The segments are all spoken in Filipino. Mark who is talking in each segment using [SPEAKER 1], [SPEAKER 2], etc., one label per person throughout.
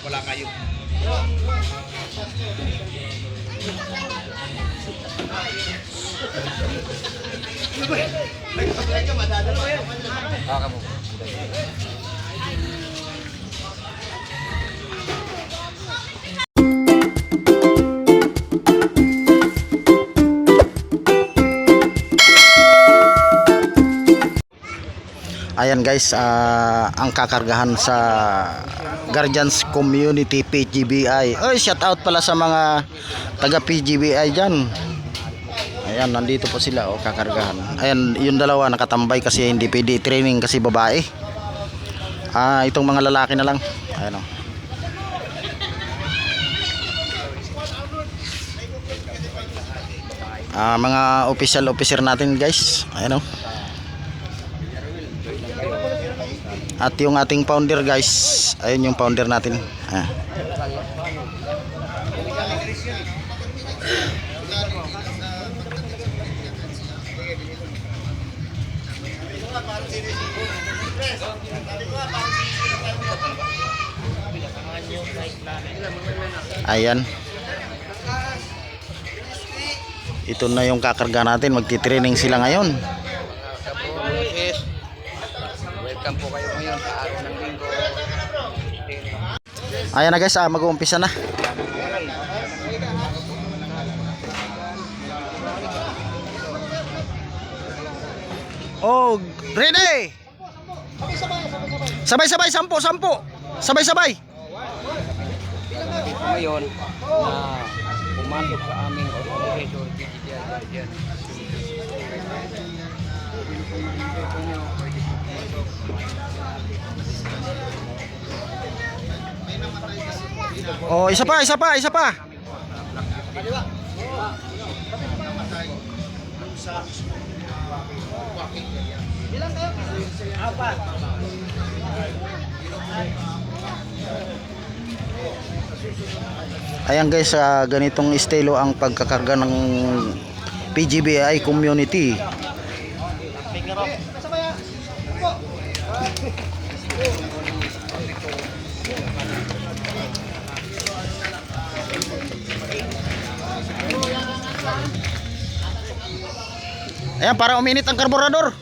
[SPEAKER 1] wala kayo. Kamu.
[SPEAKER 2] Ayan guys, ang kakargahan sa Guardians Community PGBI. Oy, shout out pala sa mga taga PGBI dyan. Ayan, nandito po sila, oh, kakargahan. Ayan, yung dalawa nakatambay kasi hindi pwede training kasi babae. Itong mga lalaki na lang. Ayan, oh. Mga officer natin guys. Ayan, oh. At yung ating founder guys, ayun yung founder natin. Ayan. Ito na yung kakarga natin, magti-training sila ngayon.
[SPEAKER 1] Welcome po kayo ngayon sa araw ng linggo.
[SPEAKER 2] Ayan na guys, mag-uumpisa na. Oh, ready! Sabay-sabay, 10. Sabay-sabay.
[SPEAKER 1] Dito ngayon na pumasok sa aming organization Digital Guardian.
[SPEAKER 2] Oh, isa pa. Apat. Ayan guys, ganitong estilo ang pagkakarga ng PGBI community. Ayan, para uminit ang karburador.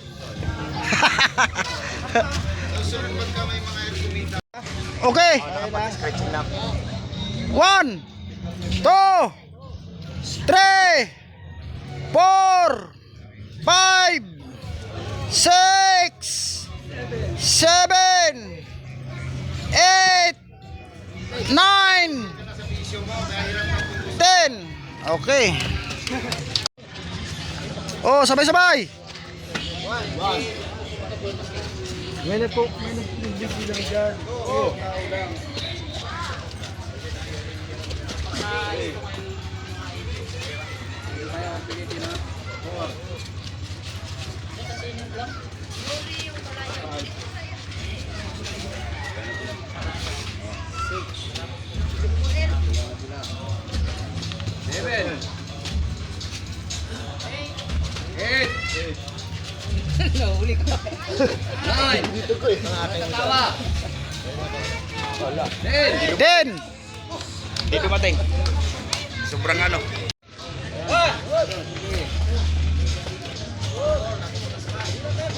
[SPEAKER 2] Okay. 1, 2, 3, 4, 5, 6, 7, 8, 9, 10. Okay. Oh, sabay-sabay.
[SPEAKER 1] May nag-video lang dyan. Oh. Uli ka. 9. Dito ko eh. Tawa.
[SPEAKER 2] 10.
[SPEAKER 1] Hindi dumating. Sobrang ano.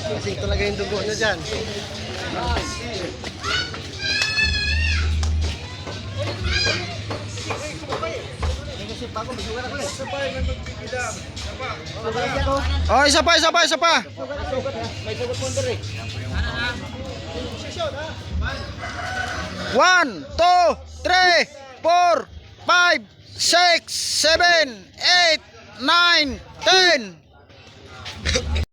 [SPEAKER 2] Kasing talaga yung dugo nyo dyan. Oh, isa pa.
[SPEAKER 1] May sagot mo dere.
[SPEAKER 2] 1, 2, 3, 4, 5, 6, 7, 8, 9, 10.